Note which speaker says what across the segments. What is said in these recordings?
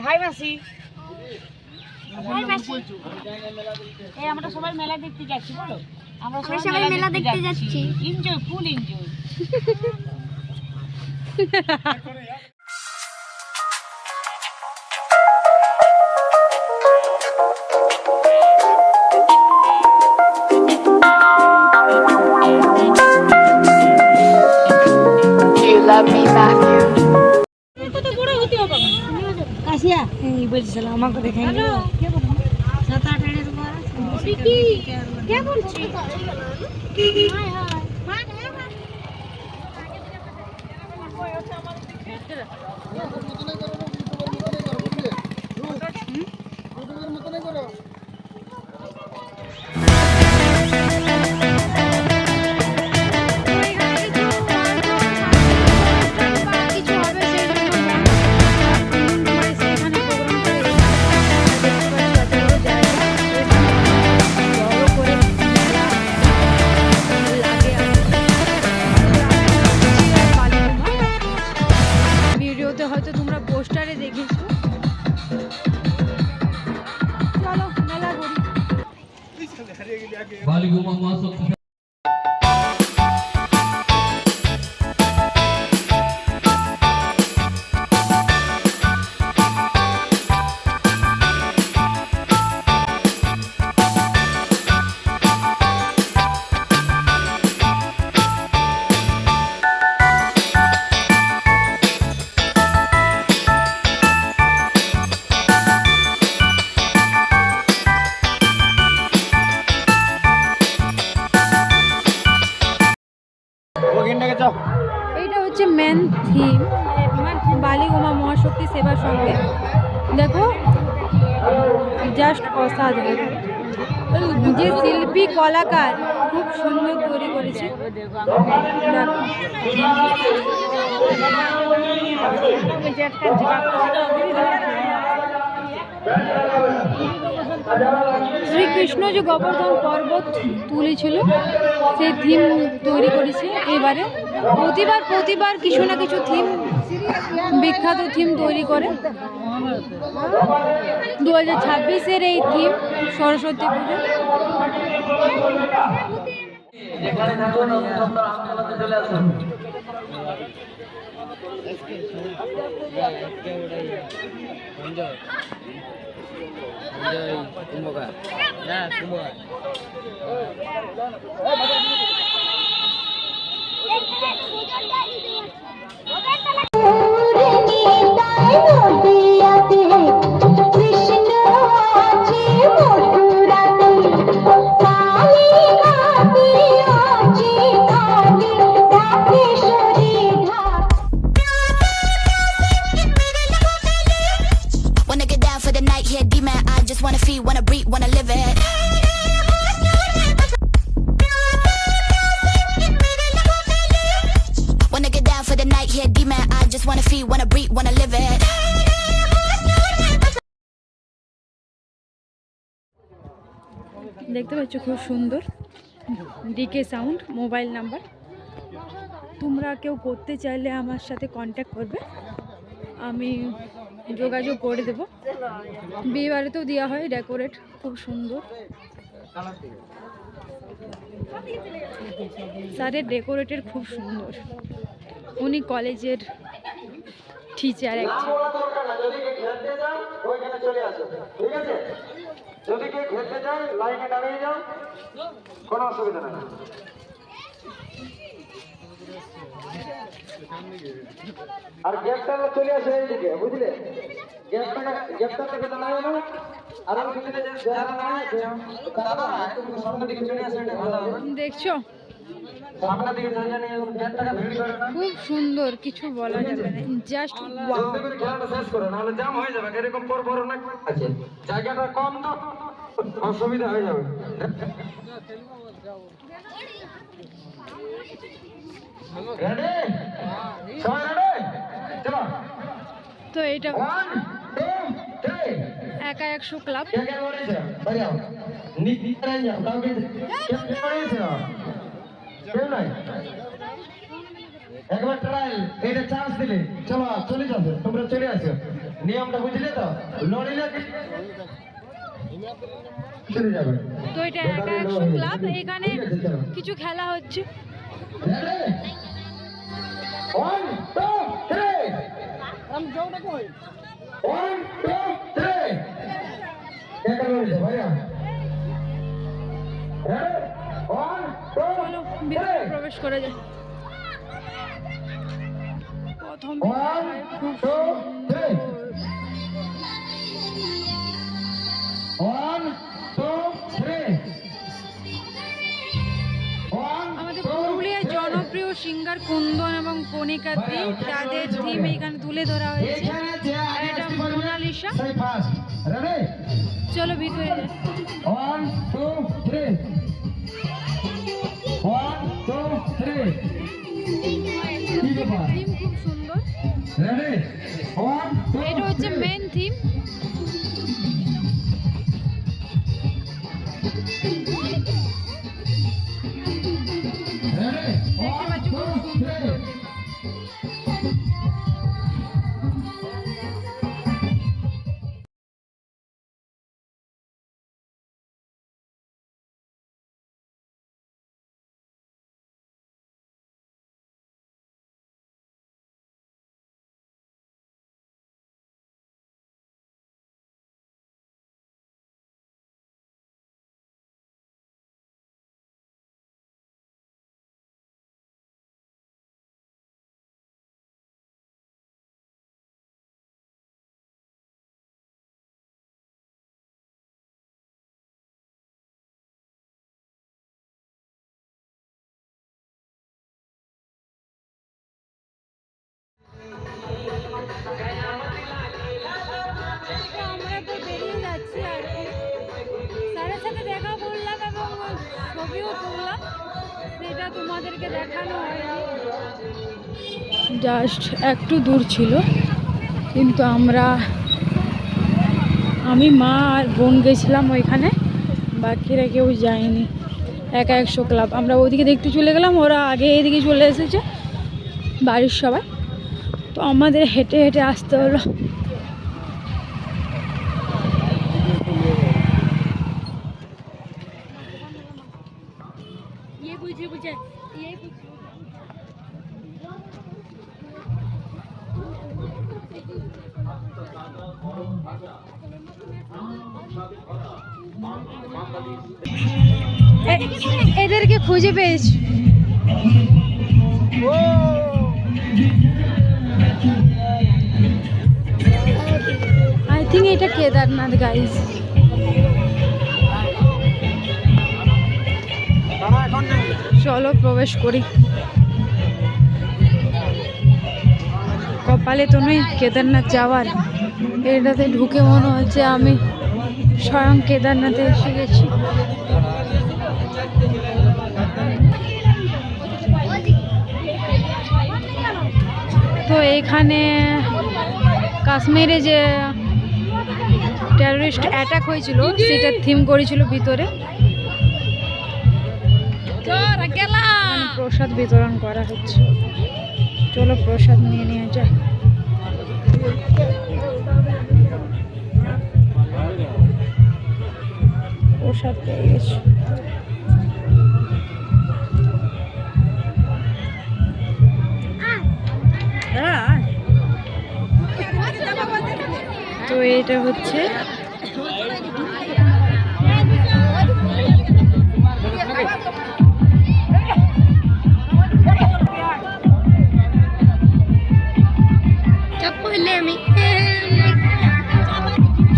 Speaker 1: High মাসি, high মাসি। এই আমরা সবাই মেলা দেখতে যাচ্ছি, বলো আমরা সবাই মেলা দেখতে যাচ্ছি। Enjoy, full enjoy.
Speaker 2: Love me, Matthew.
Speaker 1: কত বড় হতে হবে কাশিয়া এই বলছিল আমাকে দেখাই হ্যালো 7-8 এর উপর কি কে বলছি হাই হাই
Speaker 3: হয়তো তোমরা পোস্টারে দেখেছো। চলো মেলা ঘুরি। এইটা হচ্ছে মেন থিম বালিগোমা মহাশক্তি সেবা সঙ্গে। দেখো জাস্ট অসাধারণ, যে শিল্পী কলাকার খুব সুন্দর তৈরি করেছে। শ্রীকৃষ্ণ যে গোবর্ধন পর্বত তুলেছিল সেই থিম তৈরি করেছে এবারে। প্রতিবার কিছু না কিছু থিম, বিখ্যাত থিম তৈরি করে। 2026-এর এই theme Saraswati Puja.
Speaker 4: Wanna feel, wanna breathe, wanna live it. Wanna get down for the night, here demon. I just wanna feel, wanna breathe, wanna live it.
Speaker 3: দেখতে পাচ্ছ খুব সুন্দর ডিকে সাউন্ড মোবাইল নাম্বার। তোমরা কেউ করতে চাইলে আমার সাথে কন্ট্যাক্ট করবে, আমি যোগাযোগ করে দেবো। বিয়ে বাড়িতেও দেওয়া হয় ডেকোরেট, খুব সুন্দর। স্যারের ডেকোরেটের খুব সুন্দর, উনি কলেজের টিচার একজন।
Speaker 5: যদি কেউ খেলতে চায় লাইনে দাঁড়িয়ে যাও, কোনো অসুবিধা নেই। আর গ্যাপটা চলে আসে এইদিকে, বুঝলে? গ্যাপটা থেকে দাঁড়ায় না, আর ওইদিকে যারা না আছে তারা সামনের দিকে চলে আসে, ভালো হবে।
Speaker 3: দেখছো
Speaker 5: সামনের দিকে জানি গ্যাপটাকে ভিড় করে না।
Speaker 3: খুব সুন্দর, কিছু বলা যাবে না, জাস্ট ওয়াও।
Speaker 5: জলদি করে খেলাটা শেষ করো, নাহলে জ্যাম হয়ে যাবে। এরকম পর অনেক আছে, জায়গাটা কম তো অসুবিধা হয়ে যাবে। রেডি? সবাই রেডি? চলো।
Speaker 3: তো এটা
Speaker 5: 1 2 3
Speaker 3: একা 100 ক্লাব।
Speaker 5: কে কে বলেছে? বাড়িও নিতে যাও, কাউকে কে বলেছে? কেউ নাই। একবার ট্রায়াল, এটা চান্স দিলে। চলো চলে যাও, তোমরা চলে আসো। নিয়মটা বুঝলে তো? লড়িলে চলে যাবে।
Speaker 3: তো এটা একা 100 ক্লাব, এখানে কিছু খেলা হচ্ছে।
Speaker 5: One, two, three. 1, 2, 3. क्या कर रहे हो भैया? Ready? 1, 2,
Speaker 3: চলো ভিতরে
Speaker 5: 3.
Speaker 3: প্রবেশ করে যাই। প্রথম
Speaker 5: 1,
Speaker 3: খুব
Speaker 5: 2, 3.
Speaker 3: সুন্দর।
Speaker 5: 1, 2, 3. 1,
Speaker 3: আমাদের
Speaker 5: 2,
Speaker 3: পুরুলিয়ার
Speaker 5: 3.
Speaker 3: জনপ্রিয় সিঙ্গার কুন্দন এবং কণিকা দি, তাদের থিম এখানে তুলে ধরা হয়েছে। আর এটা মোনালিসা।
Speaker 5: Say fast. Ready?
Speaker 3: চলো ভিতরে যাই।
Speaker 5: 1, 2, 3. 1, 2, 3. কি ব্যাপার?
Speaker 3: থিম খুব সুন্দর।
Speaker 5: Ready? 1, 2,
Speaker 3: এটা হচ্ছে
Speaker 5: 3.
Speaker 3: Main theme.
Speaker 5: Ready?
Speaker 3: দেখতে
Speaker 5: 1,
Speaker 3: পাচ্ছ খুব
Speaker 5: 2,
Speaker 3: সুন্দর।
Speaker 5: 3.
Speaker 3: তো আমরা এবার বেরিয়ে যাচ্ছি আর কি। স্যারের সাথে দেখা করলাম এবং ছবিও তুললাম, সেটা তোমাদেরকে দেখানো হয়নি। জাস্ট একটু দূর ছিল, কিন্তু আমি মা আর বোন গেছিলাম ওইখানে, বাকিরা কেউ যায়নি। একা 100 ক্লাব। আমরা ওইদিকে দেখতে চলে গেলাম, ওরা আগে এদিকে চলে এসেছে বাড়ির সবাই। তো আমাদের হেঁটে হেঁটে আসতে হলো। এদেরকে খুঁজে পেয়েছি। আই থিঙ্ক এটা কেদারনাথ গাইজ। চলো প্রবেশ করি। কপালে তো নেই কেদারনাথ যাওয়ার, এটাতে ঢুকে মনে হচ্ছে আমি স্বয়ং কেদারনাথে এসে গেছি। তো এখানে কাশ্মীরে যে টেররিস্ট অ্যাটাক হয়েছিল সেটা থিম করেছিল ভিতরে। প্রসাদ বিতরণ করা হচ্ছে, চলো প্রসাদ নিয়ে যায়। প্রসাদ পেয়ে গেছি। তো এটা হচ্ছে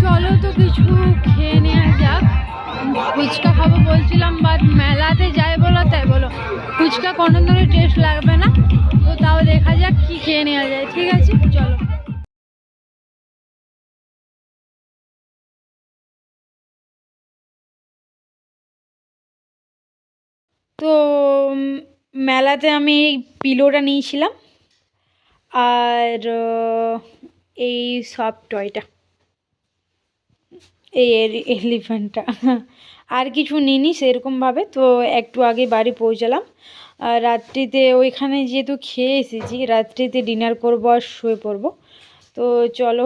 Speaker 3: চলো তো কিছু খেয়ে নেওয়া যাক। ফুচকা খাবো বলছিলাম, বাট মেলাতে যাই বলো তাই বলো ফুচকা কোনো ধরনের টেস্ট লাগবে না। তো তাও দেখা যাক কি খেয়ে নেওয়া যায়। ঠিক আছে চলো। তো মেলাতে আমি এই পিলোটা নিয়েছিলাম আর এই সফট টয়টা, এই এলিফ্যান্টটা, আর কিছু নিইনি সেরকমভাবে। তো একটু আগে বাড়ি পৌঁছালাম। আর রাত্রিতে ওইখানে যেহেতু খেয়ে এসেছি, রাত্রিতে ডিনার করবো আর শুয়ে পড়বো। তো চলো